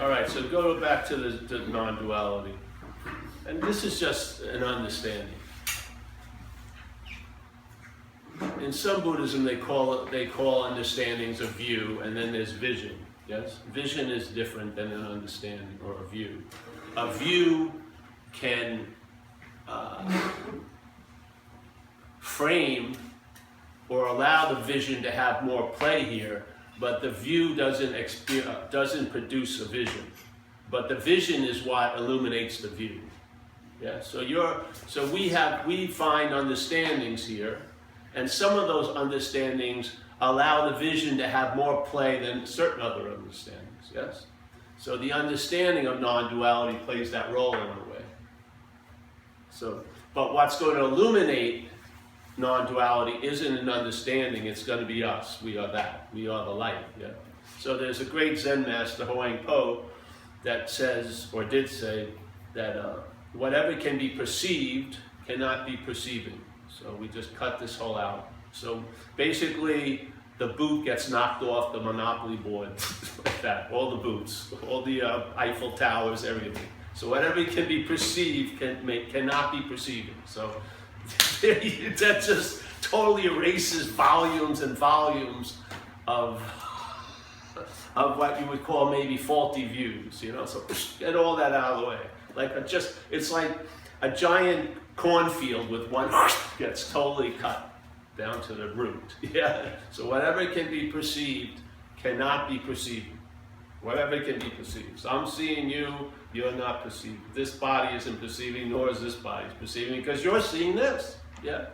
All right, so go back to the non-duality. And this is just an understanding. In some Buddhism, they call understandings a view, and then there's vision. Yes, vision is different than an understanding or a view. A view can frame or allow the vision to have more play here, but the view doesn't produce a vision. But the vision is what illuminates the view. Yeah. So we find understandings here, and some of those understandings allow the vision to have more play than certain other understandings. Yes. So the understanding of non-duality plays that role in a way. So, but what's going to illuminate non-duality isn't an understanding, it's going to be us. We are that. We are the light. Yeah. So there's a great Zen master, Huang Po, that says, or did say, that whatever can be perceived cannot be perceiving. So we just cut this whole out. So basically, the boot gets knocked off the Monopoly board, like that. All the boots, all the Eiffel Towers, everything. So whatever can be perceived cannot be perceiving. So that just totally erases volumes and volumes of what you would call maybe faulty views, you know. So get all that out of the way. It's like a giant cornfield with one gets totally cut down to the root. Yeah. So whatever can be perceived cannot be perceived. Whatever can be perceived. So I'm seeing you, you're not perceiving. This body isn't perceiving, nor is this body perceiving, because you're seeing this. Yeah.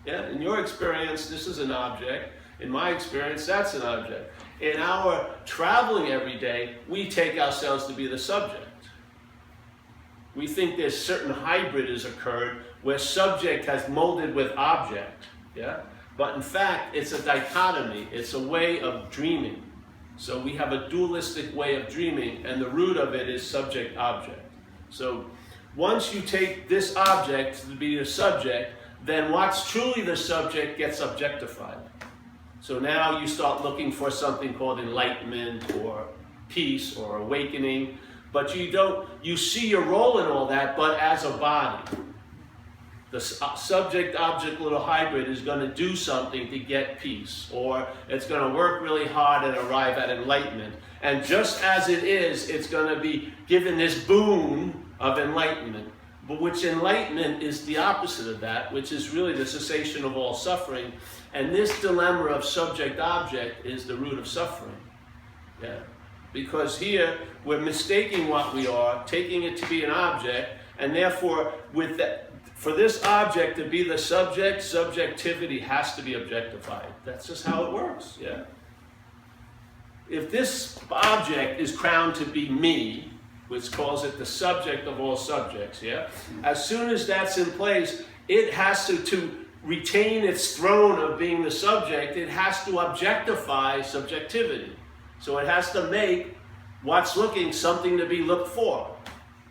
Yeah. In your experience, this is an object. In my experience, that's an object. In our traveling every day, we take ourselves to be the subject. We think there's certain hybrid has occurred where subject has molded with object. Yeah? But in fact, it's a dichotomy. It's a way of dreaming. So we have a dualistic way of dreaming, and the root of it is subject-object. So once you take this object to be the subject, then what's truly the subject gets objectified. So now you start looking for something called enlightenment or peace or awakening, but you see your role in all that, but as a body. The subject-object little hybrid is going to do something to get peace, or it's going to work really hard and arrive at enlightenment. And just as it is, it's going to be given this boon of enlightenment, but which enlightenment is the opposite of that, which is really the cessation of all suffering. And this dilemma of subject-object is the root of suffering. Yeah. Because here, we're mistaking what we are, taking it to be an object, and therefore, for this object to be the subject, subjectivity has to be objectified. That's just how it works, yeah? If this object is crowned to be me, which calls it the subject of all subjects, yeah? As soon as that's in place, it has to retain its throne of being the subject, it has to objectify subjectivity. So it has to make what's looking something to be looked for.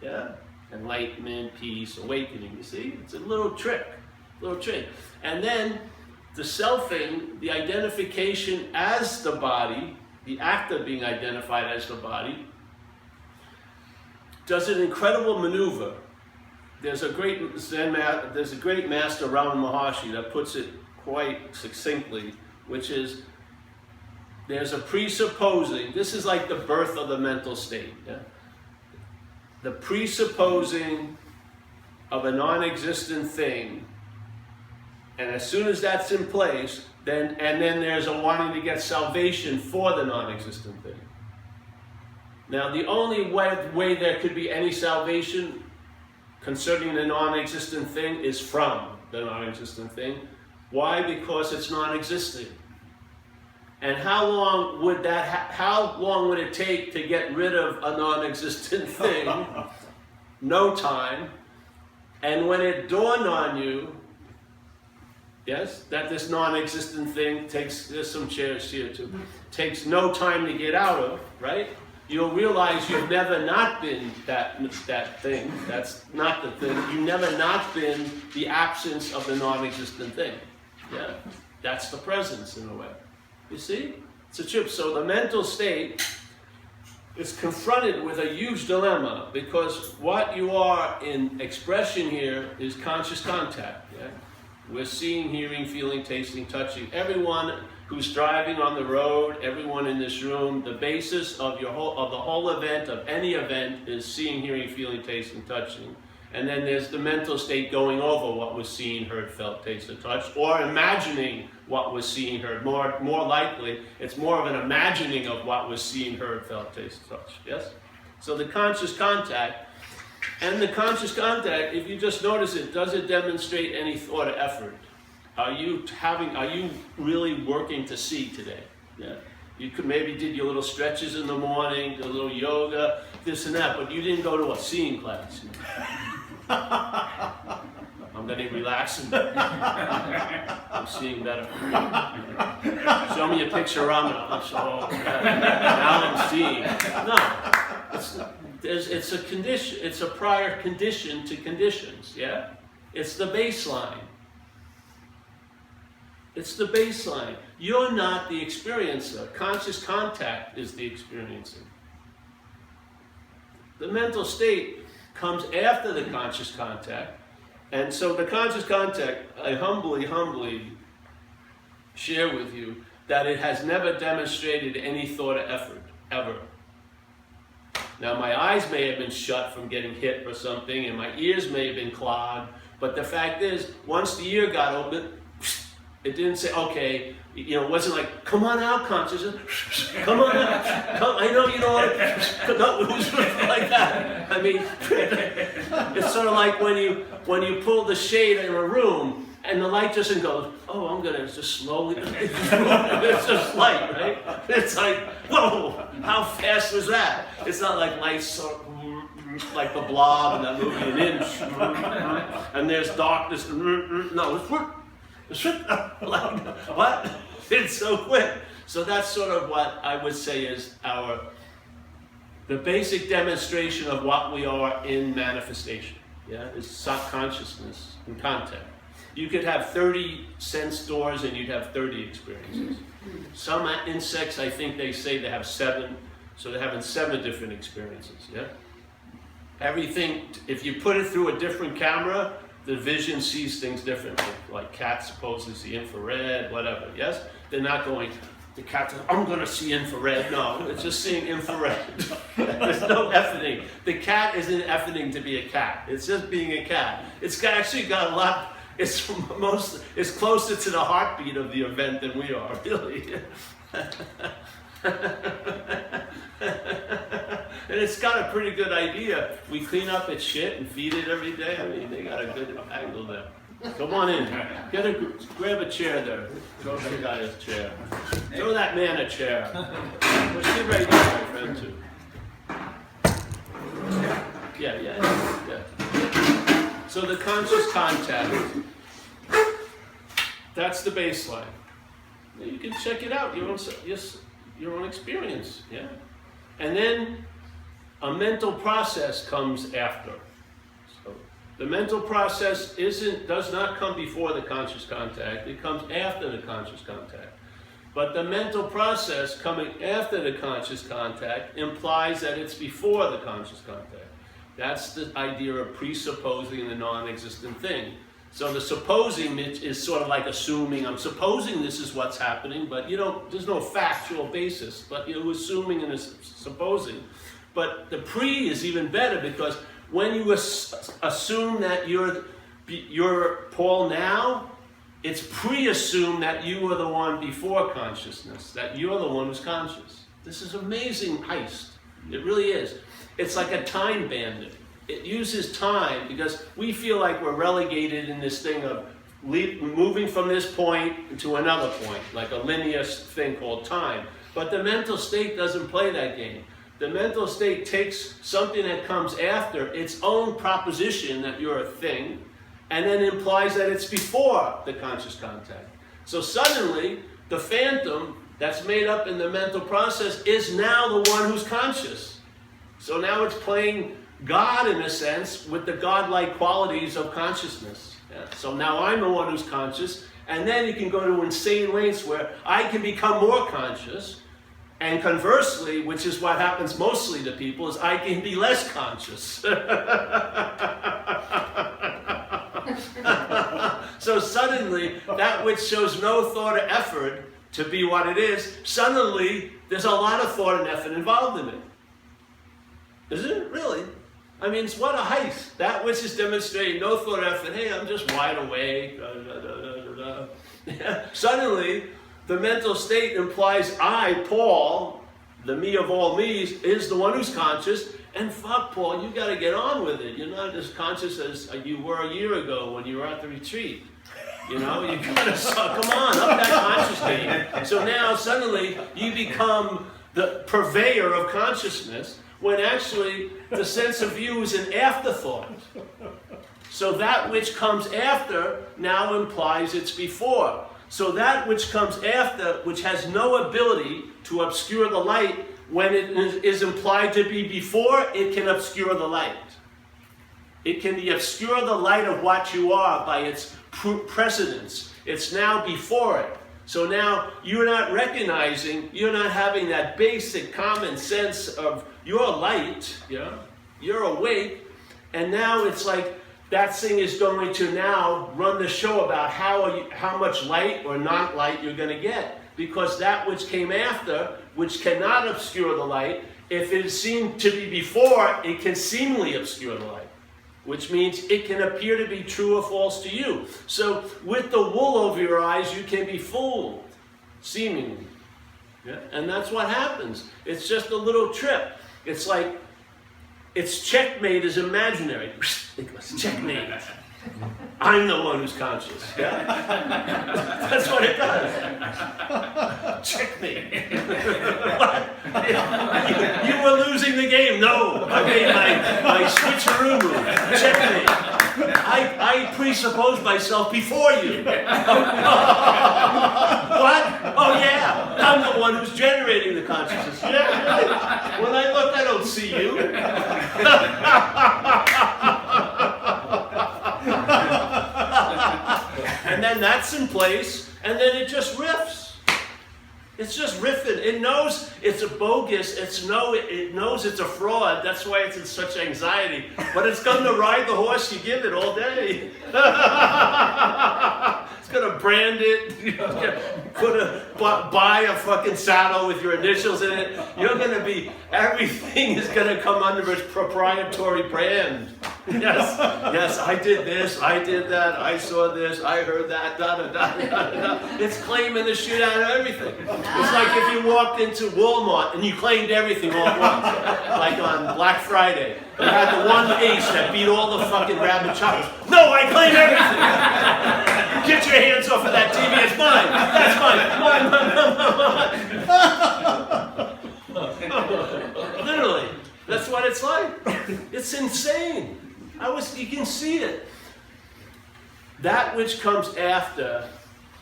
Yeah? Enlightenment, peace, awakening. You see? It's a little trick. And then the selfing, the identification as the body, the act of being identified as the body, does an incredible maneuver. There's a great master, Ramana Maharshi, that puts it quite succinctly, which is, there's a presupposing. This is like the birth of the mental state. Yeah? The presupposing of a non-existent thing, and as soon as that's in place, then there's a wanting to get salvation for the non-existent thing. Now, the only way there could be any salvation concerning the non-existent thing is from the non-existent thing. Why? Because it's non-existent. And how long would it take to get rid of a non-existent thing? No time. And when it dawned on you, yes, that this non-existent thing there's some chairs here too, takes no time to get out of, right? You'll realize you've never not been that thing. That's not the thing. You've never not been the absence of the non-existent thing. Yeah, that's the presence in a way. You see? It's a trip. So the mental state is confronted with a huge dilemma, because what you are in expression here is conscious contact. Yeah? We're seeing, hearing, feeling, tasting, touching. Everyone who's driving on the road, everyone in this room, the basis of the whole event, of any event, is seeing, hearing, feeling, tasting, touching. And then there's the mental state going over what was seen, heard, felt, tasted, touched, or imagining what was seen, heard. More likely, it's more of an imagining of what was seen, heard, felt, tasted, touched. Yes? So the conscious contact, and the conscious contact, if you just notice it, does it demonstrate any thought or effort? Are you really working to see today? Yeah. You could maybe did your little stretches in the morning, a little yoga, this and that, but you didn't go to a seeing class. I'm getting relaxed. I'm seeing better. Show me a picture of it. Now I'm seeing. No, it's a condition. It's a prior condition to conditions. Yeah, it's the baseline. It's the baseline. You're not the experiencer. Conscious contact is the experiencer. The mental state comes after the conscious contact. And so the conscious contact, I humbly share with you that it has never demonstrated any thought or effort, ever. Now my eyes may have been shut from getting hit or something, and my ears may have been clogged, but the fact is, once the ear got open, it didn't say, okay, it wasn't like, come on out, consciousness, come on out, I know you don't want to, no, it was like that. I mean, it's sort of like when you pull the shade in a room and the light just goes, oh, I'm going to just slowly, it's just light, right? It's like, whoa, how fast was that? It's not like lights like the Blob in that movie, an inch, and there's darkness, no, it's like, what? It's so quick. So that's sort of what I would say is the basic demonstration of what we are in manifestation. Yeah, is consciousness and contact. You could have 30 sense doors and you'd have 30 experiences. Some insects, I think they say they have 7, so they're having 7 different experiences. Yeah. Everything, if you put it through a different camera, the vision sees things differently. Like cats supposedly see infrared, whatever. Yes? They're not going, the cat says, I'm going to see infrared. No, it's just seeing infrared. There's no efforting. The cat isn't efforting to be a cat. It's just being a cat. It's actually got a lot, it's closer to the heartbeat of the event than we are, really. And it's got a pretty good idea. We clean up its shit and feed it every day. I mean, they got a good angle there. Come on in. Grab a chair there. Throw that guy a chair. Throw that man a chair. Well, sit right there, my friend, too. Yeah. So the conscious contact, that's the baseline. You can check it out, your own experience, yeah? And then a mental process comes after. So the mental process does not come before the conscious contact, it comes after the conscious contact. But the mental process coming after the conscious contact implies that it's before the conscious contact. That's the idea of presupposing the non-existent thing. So the supposing is sort of like assuming, I'm supposing this is what's happening, but there's no factual basis, but you're assuming and supposing. But the pre is even better, because when you assume that you're Paul now, it's pre-assumed that you were the one before consciousness, that you're the one who's conscious. This is amazing heist. It really is. It's like a time bandit. It uses time because we feel like we're relegated in this thing of moving from this point to another point, like a linear thing called time. But the mental state doesn't play that game. The mental state takes something that comes after its own proposition that you're a thing, and then implies that it's before the conscious contact. So suddenly, the phantom that's made up in the mental process is now the one who's conscious. So now it's playing God, in a sense, with the godlike qualities of consciousness. Yeah? So now I'm the one who's conscious, and then you can go to insane lengths where I can become more conscious, And conversely, which is what happens mostly to people, is I can be less conscious. So suddenly, that which shows no thought or effort to be what it is, suddenly there's a lot of thought and effort involved in it. Isn't it? Really? I mean, it's what a heist. That which is demonstrating no thought or effort. Hey, I'm just wide awake. Suddenly, the mental state implies I, Paul, the me of all me's, is the one who's conscious. And fuck, Paul, you got to get on with it. You're not as conscious as you were a year ago when you were at the retreat. You know, you got to come on, up that conscious game. So now suddenly you become the purveyor of consciousness, when actually the sense of you is an afterthought. So that which comes after now implies it's before. So that which comes after, which has no ability to obscure the light, when it is implied to be before, it can obscure the light. It can obscure the light of what you are by its precedence. It's now before it. So now you're not recognizing, you're not having that basic common sense of your light, yeah? You're awake, and now it's like that thing is going to now run the show about how much light or not light you're going to get. Because that which came after, which cannot obscure the light, if it is seen to be before, it can seemingly obscure the light. Which means it can appear to be true or false to you. So with the wool over your eyes, you can be fooled, seemingly. Yeah? And that's what happens. It's just a little trip. It's like, its checkmate is imaginary. It goes, checkmate. I'm the one who's conscious. Yeah? That's what it does. Checkmate. What? You were losing the game. No, I made my switcheroo move. Checkmate. I presuppose myself before you. What? Oh yeah, I'm the one who's generating the consciousness. Yeah, really. When I look, I don't see you. And then that's in place, and then it just riffs. It's just riffing. It knows it's a bogus, it knows it's a fraud, that's why it's in such anxiety. But it's going to ride the horse you give it all day. It's going to brand it, buy a fucking saddle with your initials in it. You're going to be, everything is going to come under its proprietary brand. Yes, I did this, I did that, I saw this, I heard that, It's claiming the shit out of everything. It's like if you walked into Walmart and you claimed everything all at once. Like on Black Friday. You had the one ace that beat all the fucking rabbit chocolates. No, I claim everything! Get your hands off of that TV, it's mine! That's mine! Literally, that's what it's like. It's insane. You can see it. That which comes after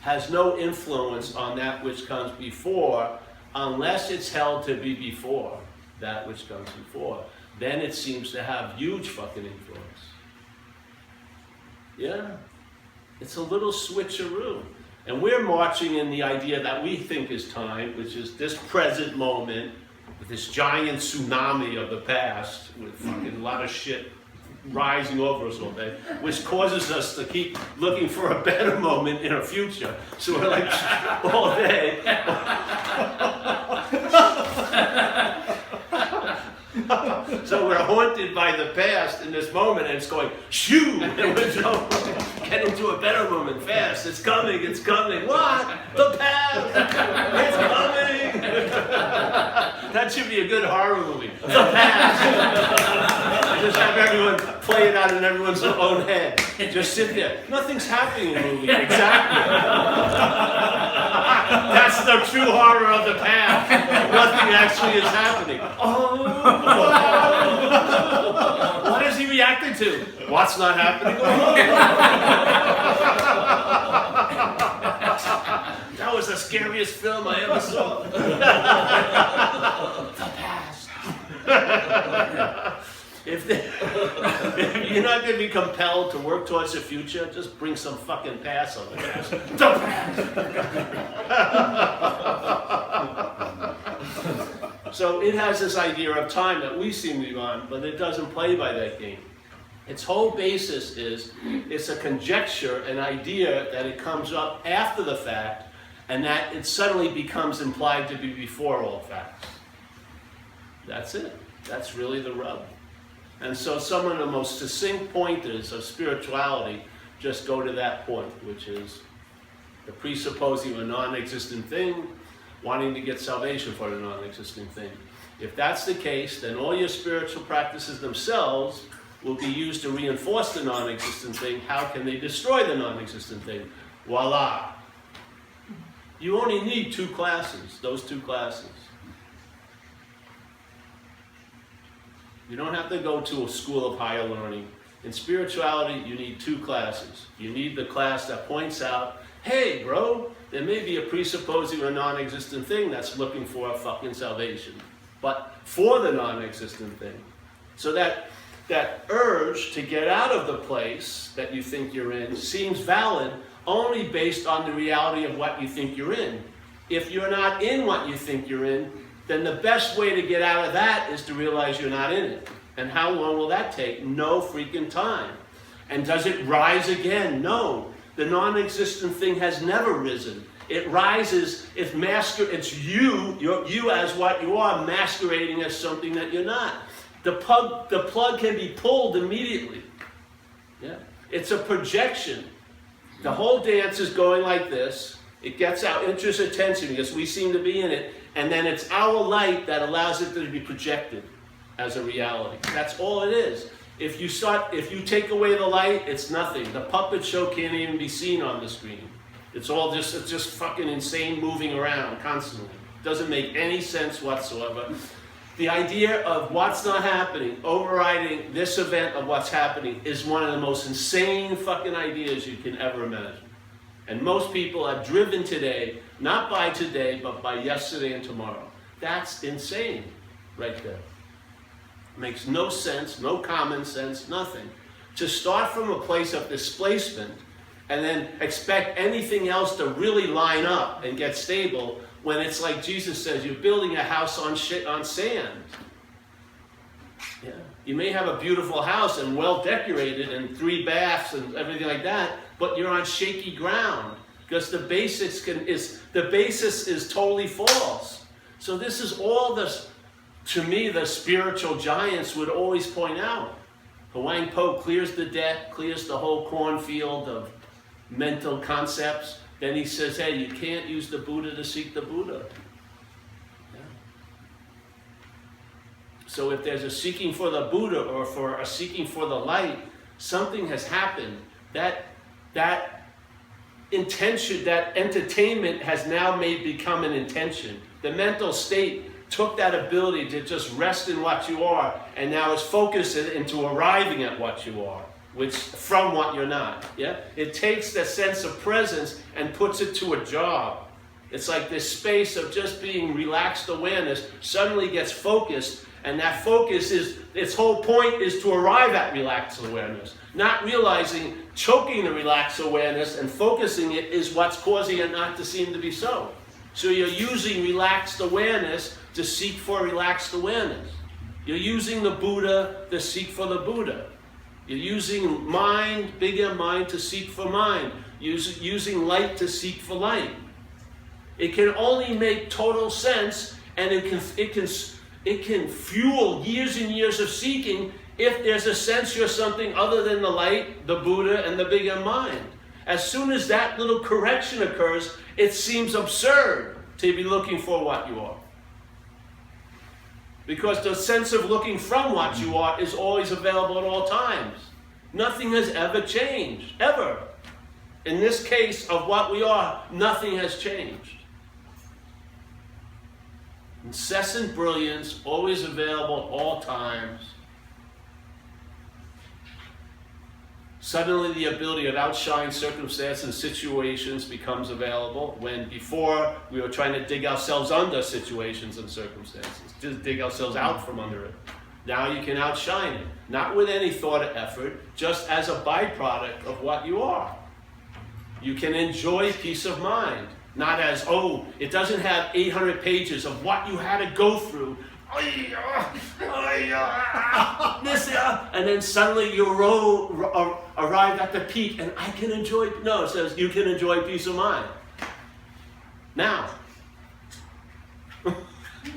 has no influence on that which comes before, unless it's held to be before that which comes before. Then it seems to have huge fucking influence. Yeah? It's a little switcheroo. And we're marching in the idea that we think is time, which is this present moment, with this giant tsunami of the past, with fucking a lot of shit rising over us all day, which causes us to keep looking for a better moment in our future. So we're like, all day. So we're haunted by the past in this moment, and it's going, shoo! And we're getting to a better moment fast. It's coming, it's coming. What? The past! It's coming! That should be a good horror movie. The past! Just have everyone play it out in everyone's own head. Just sit there. Nothing's happening in the movie. Exactly. That's the true horror of the past. Nothing actually is happening. Oh! What is he reacting to? What's not happening? That was the scariest film I ever saw. The past. If you're not going to be compelled to work towards the future, just bring some fucking past on the past. The past. So it has this idea of time that we seem to be on, but it doesn't play by that game. Its whole basis is, it's a conjecture, an idea that it comes up after the fact, and that it suddenly becomes implied to be before all facts. That's it. That's really the rub. And so some of the most succinct pointers of spirituality just go to that point, which is the presupposing of a non-existent thing, wanting to get salvation for the non-existent thing. If that's the case, then all your spiritual practices themselves will be used to reinforce the non-existent thing. How can they destroy the non-existent thing? Voila. You only need 2 classes, those 2 classes. You don't have to go to a school of higher learning. In spirituality, you need 2 classes. You need the class that points out, hey, bro, there may be a presupposing or a non-existent thing that's looking for a fucking salvation, but for the non-existent thing. So that urge to get out of the place that you think you're in seems valid only based on the reality of what you think you're in. If you're not in what you think you're in, then the best way to get out of that is to realize you're not in it. And how long will that take? No freaking time. And does it rise again? No. The non-existent thing has never risen. It rises, it's you as what you are, masquerading as something that you're not. The plug can be pulled immediately. Yeah. It's a projection. The whole dance is going like this. It gets our interest attention because we seem to be in it. And then it's our light that allows it to be projected as a reality. That's all it is. If you take away the light, it's nothing. The puppet show can't even be seen on the screen. It's just fucking insane moving around constantly. Doesn't make any sense whatsoever. The idea of what's not happening, overriding this event of what's happening, is one of the most insane fucking ideas you can ever imagine. And most people are driven today, not by today, but by yesterday and tomorrow. That's insane right there. Makes no sense, no common sense, nothing. To start from a place of displacement and then expect anything else to really line up and get stable when it's like Jesus says, you're building a house on sand. Yeah. You may have a beautiful house and well decorated and 3 baths and everything like that, but you're on shaky ground because the basis is totally false. So this is all this. To me, the spiritual giants would always point out. Huang Po clears the deck, clears the whole cornfield of mental concepts. Then he says, hey, you can't use the Buddha to seek the Buddha. Yeah. So if there's a seeking for the Buddha or for a seeking for the light, something has happened. That intention, that entertainment has now become an intention. The mental state took that ability to just rest in what you are and now is focused into arriving at what you are, which from what you're not. Yeah? It takes that sense of presence and puts it to a job. It's like this space of just being relaxed awareness suddenly gets focused, and that focus is, its whole point is to arrive at relaxed awareness. Not realizing choking the relaxed awareness and focusing it is what's causing it not to seem to be so. So you're using relaxed awareness to seek for relaxed awareness. You're using the Buddha to seek for the Buddha. You're using mind, bigger mind, to seek for mind. Using light to seek for light. It can only make total sense, and it can fuel years and years of seeking if there's a sense you're something other than the light, the Buddha, and the bigger mind. As soon as that little correction occurs, it seems absurd to be looking for what you are. Because the sense of looking from what you are is always available at all times. Nothing has ever changed, ever. In this case of what we are, nothing has changed. Incessant brilliance, always available at all times. Suddenly the ability to outshine circumstances and situations becomes available, when before we were trying to dig ourselves under situations and circumstances, just dig ourselves out from under it. Now you can outshine it, not with any thought or effort, just as a byproduct of what you are. You can enjoy peace of mind, Not as, oh, it doesn't have 800 pages of what you had to go through. And then suddenly you arrive at the peak and I can enjoy, no, it says you can enjoy peace of mind. Now,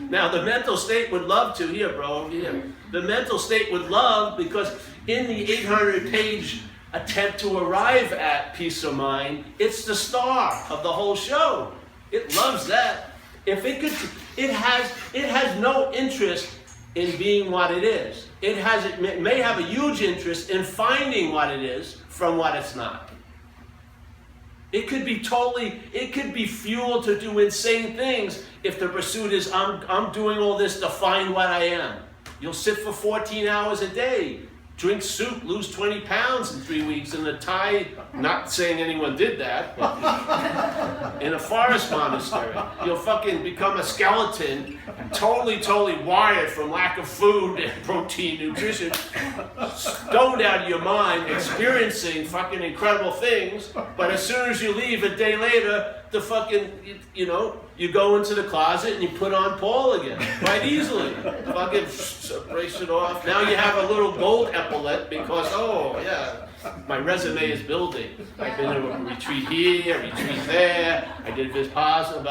the mental state would love to, here bro, here. The mental state would love, because in the 800-page attempt to arrive at peace of mind, it's the star of the whole show. It loves that. If it could, it has no interest in being what it is. It may have a huge interest in finding what it is from what it's not. It could be fuel to do insane things if the pursuit is, I'm doing all this to find what I am. You'll sit for 14 hours a day, drink soup, lose 20 pounds in 3 weeks in the Thai, not saying anyone did that, but in a forest monastery. You'll fucking become a skeleton, totally wired from lack of food and protein, nutrition, stoned out of your mind, experiencing fucking incredible things, but as soon as you leave a day later, the fucking, you go into the closet and you put on Paul again, quite easily. Fucking brace it off. Now you have a little gold epaulet because, oh yeah, my resume is building. I've been to a retreat here, a retreat there. I did Vipassana,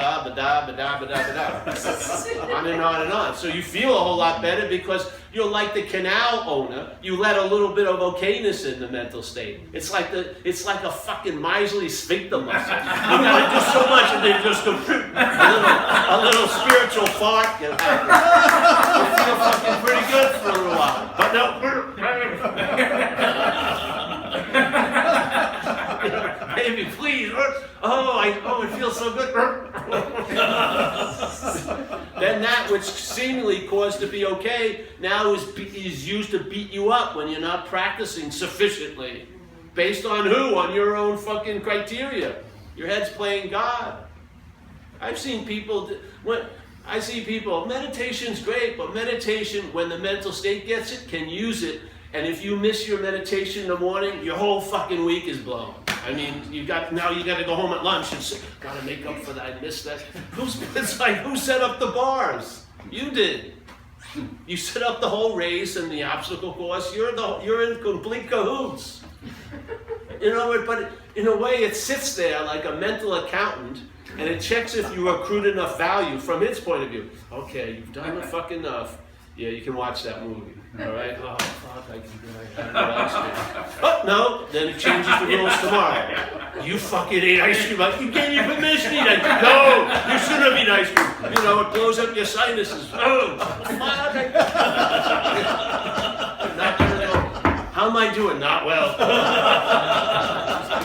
on and on and on. So you feel a whole lot better because you're like the canal owner. You let a little bit of okayness in the mental state. It's like a fucking miserly sphincter muscle. You gotta do so much and then just a little spiritual fart. You feel fucking pretty good for a little while. But no. Baby, please. Oh, it feels so good. Then that which seemingly caused to be okay now is used to beat you up when you're not practicing sufficiently. Based on who? On your own fucking criteria. Your head's playing God. I see people, meditation's great, but meditation, when the mental state gets it, can use it. And if you miss your meditation in the morning, your whole fucking week is blown. I mean, you got to go home at lunch and say, gotta make up for that, I missed that. Who set up the bars? You did. You set up the whole race and the obstacle course. You're in complete cahoots. But in a way it sits there like a mental accountant and it checks if you accrued enough value from its point of view. Okay, you've done it fucking enough. Yeah, you can watch that movie. All right? Oh, fuck, I can have ice cream. Oh, no, then it changes the rules tomorrow. You fucking ate ice cream. You gave me permission to eat ice cream. No, you shouldn't have eaten ice cream. It blows up your sinuses. Oh, fuck. How am I doing? Not well.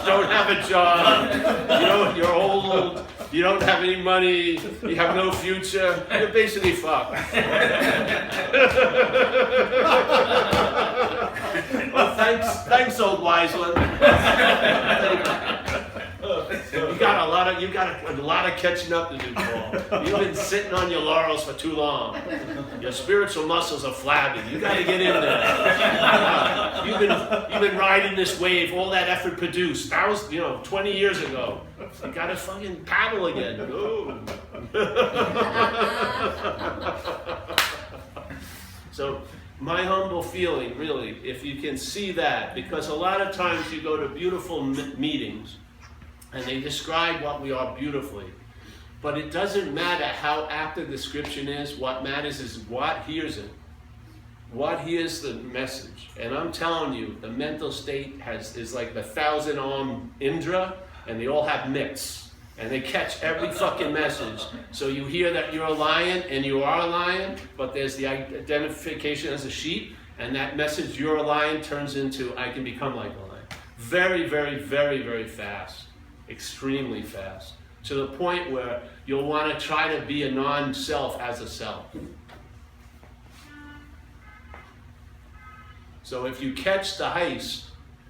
Don't have a job. You're old. You don't have any money. You have no future. You're basically fucked. Well, thanks, old wise one. You got a lot of catching up to do, Paul. You've been sitting on your laurels for too long. Your spiritual muscles are flabby. You got to get in there. You've been riding this wave. All that effort produced. That was 20 years ago. You got to fucking paddle again. Go. So my humble feeling, really, if you can see that, because a lot of times you go to beautiful meetings and they describe what we are beautifully, but it doesn't matter how apt the description is. What matters is what hears it. What hears the message. And I'm telling you, the mental state is like the 1,000-armed Indra, and they all have mitts. And they catch every fucking message. So you hear that you're a lion, and you are a lion, but there's the identification as a sheep, and that message, you're a lion, turns into, I can become like a lion. Very, very, very, very fast. Extremely fast. To the point where you'll want to try to be a non-self as a self. So if you catch the heist,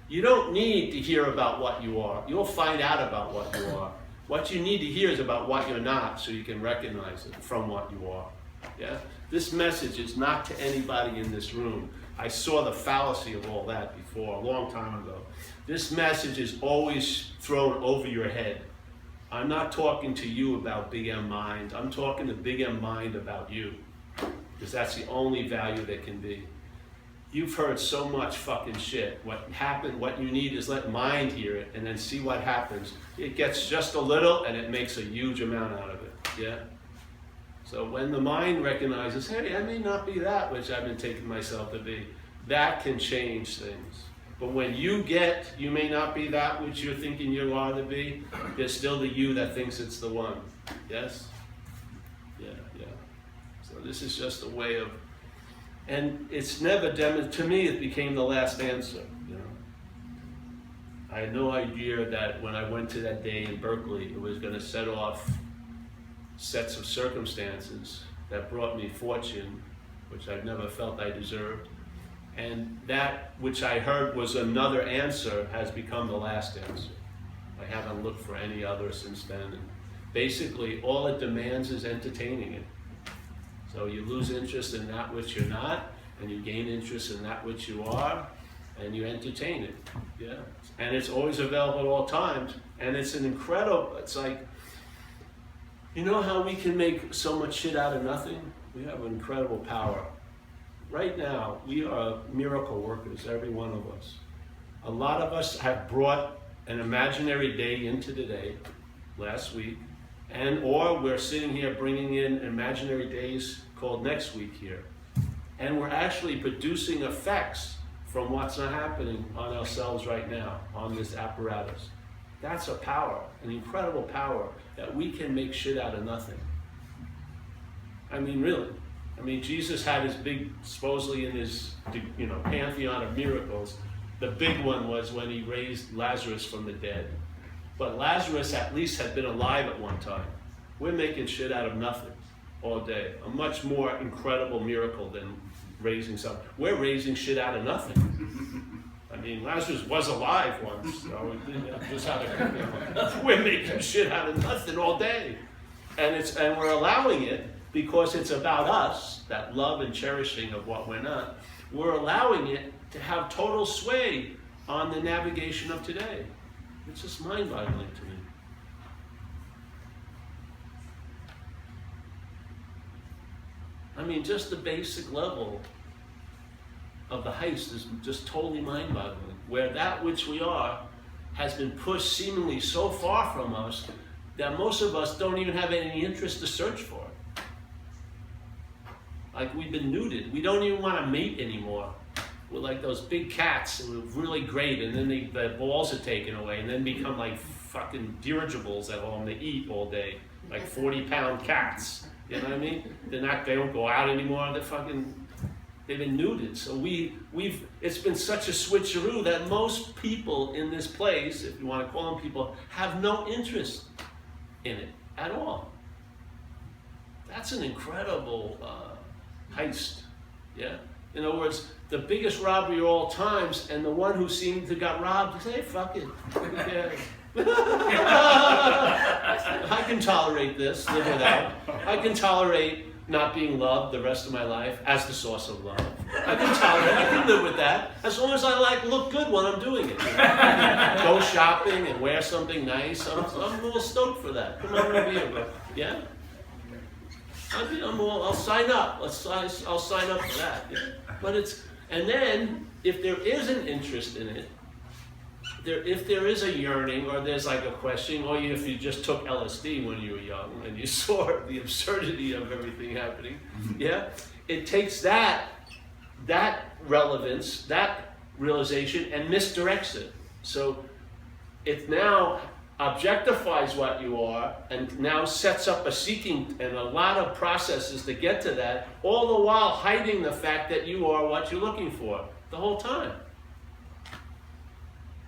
you don't need to hear about what you are. You'll find out about what you are. What you need to hear is about what you're not, so you can recognize it from what you are. Yeah? This message is not to anybody in this room. I saw the fallacy of all that before, a long time ago. This message is always thrown over your head. I'm not talking to you about Big M mind. I'm talking to Big M mind about you. Because that's the only value that can be. You've heard so much fucking shit. What you need is let mind hear it and then see what happens. It gets just a little and it makes a huge amount out of it. Yeah? So when the mind recognizes, hey, I may not be that which I've been taking myself to be, that can change things. But when you may not be that which you're thinking you are to be, there's still the you that thinks it's the one. Yes? Yeah. So this is just a way of, and it's never to me it became the last answer, you know. I had no idea that when I went to that day in Berkeley, it was going to set off sets of circumstances that brought me fortune, which I've never felt I deserved. And that which I heard was another answer has become the last answer. I haven't looked for any other since then. And basically, all it demands is entertaining it. So you lose interest in that which you're not, and you gain interest in that which you are, and you entertain it. Yeah. And it's always available at all times. And it's an incredible, it's like, you know how we can make so much shit out of nothing? We have incredible power. Right now, we are miracle workers, every one of us. A lot of us have brought an imaginary day into today, last week, or we're sitting here bringing in imaginary days called next week here. And we're actually producing effects from what's not happening on ourselves right now, on this apparatus. That's a power, an incredible power, that we can make shit out of nothing. I mean, really. I mean, Jesus had his big, supposedly in his, pantheon of miracles, the big one was when he raised Lazarus from the dead. But Lazarus at least had been alive at one time. We're making shit out of nothing all day. A much more incredible miracle than raising something. We're raising shit out of nothing. I mean, Lazarus was alive once, so just how we're making shit out of nothing all day. And we're allowing it because it's about us, that love and cherishing of what we're not. We're allowing it to have total sway on the navigation of today. It's just mind-boggling to me. I mean, just the basic level of the heist is just totally mind-boggling, where that which we are has been pushed seemingly so far from us that most of us don't even have any interest to search for it. Like we've been neutered. We don't even want to mate anymore. We're like those big cats, and we're really great, and then the balls are taken away, and then become like fucking dirigibles at home. They eat all day, like 40-pound cats. You know what I mean? They don't go out anymore. They've been neutered. So it's been such a switcheroo that most people in this place, if you want to call them people, have no interest in it at all. That's an incredible heist. Yeah. In other words, the biggest robbery of all times, and the one who seemed to got robbed, say, hey, fuck it. Yeah. I can tolerate this, live without. I can tolerate not being loved the rest of my life as the source of love. I can live with that, as long as I look good when I'm doing it. Go shopping and wear something nice. I'm a little stoked for that. Come on over here, bro. Yeah? I'll sign up. I'll sign up for that. Yeah. But and then, if there is an interest in it, if there is a yearning, or there's like a question, or if you just took LSD when you were young and you saw the absurdity of everything happening, yeah, it takes that relevance, that realization, and misdirects it. So it now objectifies what you are, and now sets up a seeking and a lot of processes to get to that, all the while hiding the fact that you are what you're looking for the whole time.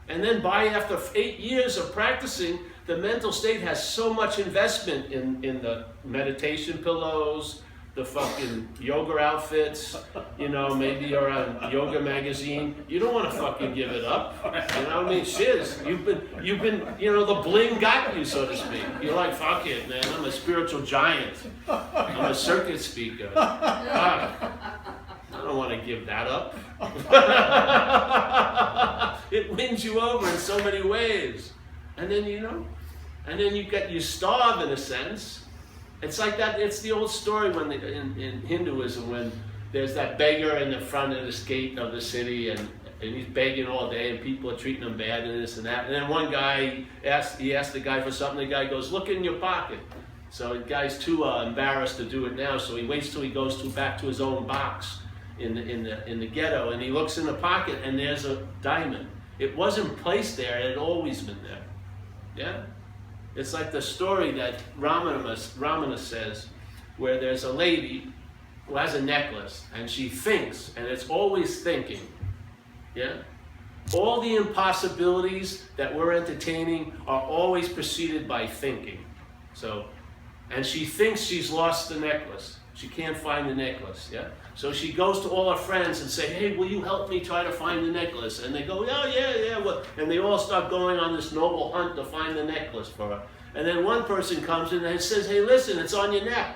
And then after 8 years of practicing, the mental state has so much investment in the meditation pillows, the fucking yoga outfits, maybe you're on Yoga Magazine. You don't want to fucking give it up. You know what I mean? Shiz. You've been, the bling got you, so to speak. You're like, fuck it, man. I'm a spiritual giant. I'm a circuit speaker. I don't want to give that up. It wins you over in so many ways. And then, and then you starve in a sense. It's like that. It's the old story when in Hinduism, when there's that beggar in the front of the gate of the city, and he's begging all day, and people are treating him bad and this and that. And then one guy asked the guy for something. The guy goes, "Look in your pocket." So the guy's too embarrassed to do it now, so he waits till he goes back to his own box in the ghetto, and he looks in the pocket, and there's a diamond. It wasn't placed there; it had always been there. Yeah. It's like the story that Ramana says, where there's a lady who has a necklace, and she thinks, and it's always thinking. Yeah? All the impossibilities that we're entertaining are always preceded by thinking. So, and she thinks she's lost the necklace. She can't find the necklace. Yeah? So she goes to all her friends and say, "Hey, will you help me try to find the necklace?" And they go, "Oh, yeah. Well," and they all start going on this noble hunt to find the necklace for her. And then one person comes in and says, "Hey, listen, it's on your neck."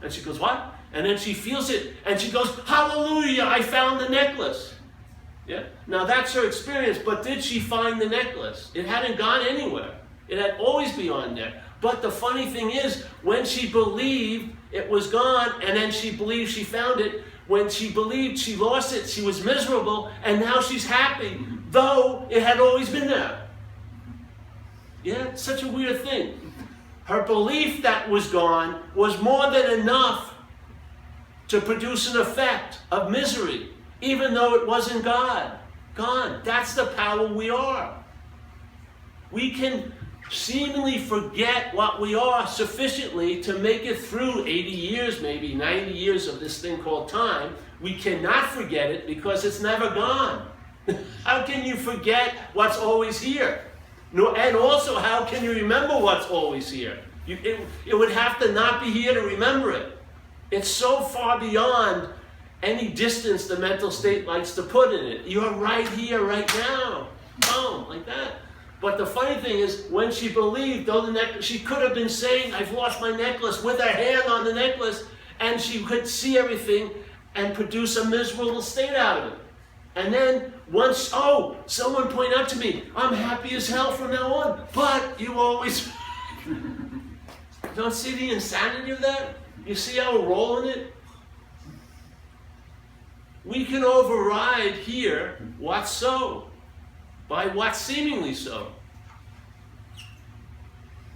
And she goes, "What?" And then she feels it, and she goes, "Hallelujah, I found the necklace." Yeah? Now that's her experience, but did she find the necklace? It hadn't gone anywhere. It had always been on there. But the funny thing is, when she believed it was gone, and then she believed she found it, when she believed she lost it, she was miserable, and now she's happy, though it had always been there. Yeah, it's such a weird thing. Her belief that was gone was more than enough to produce an effect of misery, even though it wasn't God. Gone. That's the power we are. We can seemingly forget what we are sufficiently to make it through 80 years, maybe 90 years of this thing called time. We cannot forget it because it's never gone. How can you forget what's always here? No, and also, how can you remember what's always here? It would have to not be here to remember it. It's so far beyond any distance the mental state likes to put in it. You're right here, right now. Boom, like that. But the funny thing is, when she believed, though the necklace, she could have been saying, "I've lost my necklace," with her hand on the necklace, and she could see everything and produce a miserable state out of it. And then once, "Oh, someone pointed out to me, I'm happy as hell from now on," but you always don't see the insanity of that? You see how we're rolling it? We can override here what's so by what's seemingly so.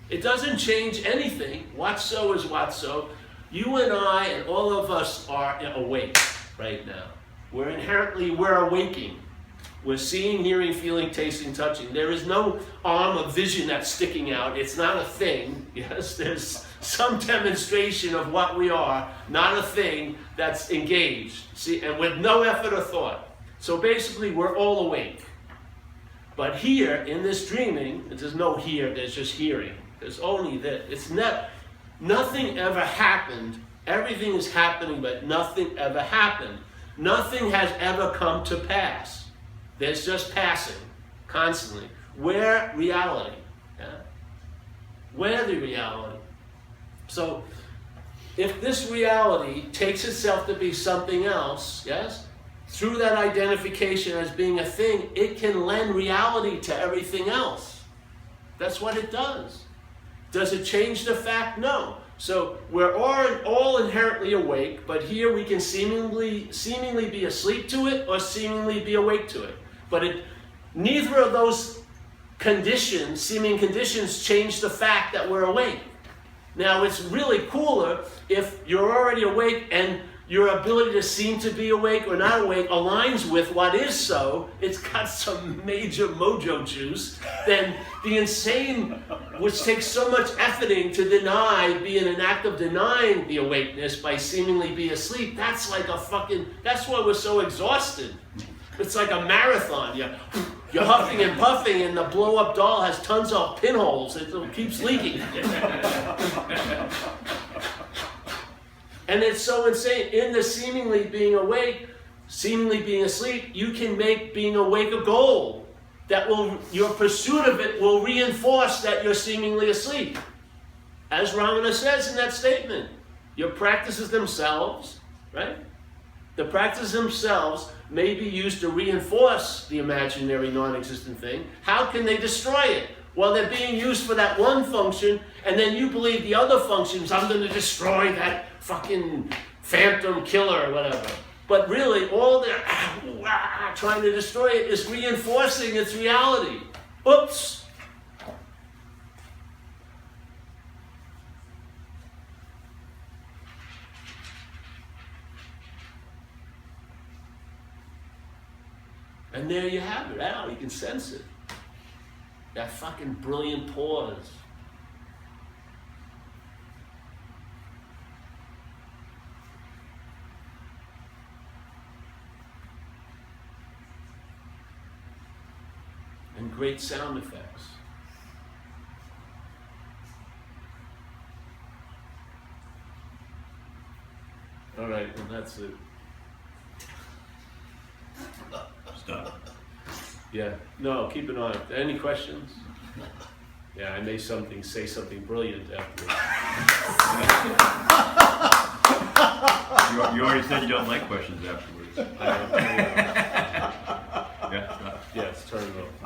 It doesn't change anything. What's so is what's so. You and I and all of us are awake right now. We're awaking. We're seeing, hearing, feeling, tasting, touching. There is no arm of vision that's sticking out. It's not a thing. Yes, there's some demonstration of what we are, not a thing that's engaged. See, and with no effort or thought. So basically, we're all awake. But here, in this dreaming, there's no here, there's just hearing. There's only this. It's nothing ever happened. Everything is happening, but nothing ever happened. Nothing has ever come to pass. There's just passing, constantly. We're reality. Yeah? We're the reality. So, if this reality takes itself to be something else, yes, through that identification as being a thing, it can lend reality to everything else. That's what it does. Does it change the fact? No. So we're all inherently awake, but here we can seemingly be asleep to it or seemingly be awake to it. But neither of those seeming conditions, change the fact that we're awake. Now it's really cooler if you're already awake and your ability to seem to be awake or not awake aligns with what is so. It's got some major mojo juice. Then the insane, which takes so much efforting to deny, be in an act of denying the awakeness by seemingly be asleep, that's like that's why we're so exhausted. It's like a marathon. You're huffing and puffing, and the blow-up doll has tons of pinholes. It keeps leaking. And it's so insane. In the seemingly being awake, seemingly being asleep, you can make being awake a goal. Your pursuit of it will reinforce that you're seemingly asleep. As Ramana says in that statement, your practices themselves, right? The practices themselves may be used to reinforce the imaginary non-existent thing. How can they destroy it? Well, they're being used for that one function, and then you believe the other functions, I'm going to destroy that fucking phantom killer or whatever. But really, all they're trying to destroy it is reinforcing its reality. Oops. And there you have it. Now you can sense it. That fucking brilliant pause. And great sound effects. All right, well that's it. Stop. Yeah, no, keep it on. Any questions? Yeah, I may say something brilliant afterwards. You already said you don't like questions afterwards. I don't know.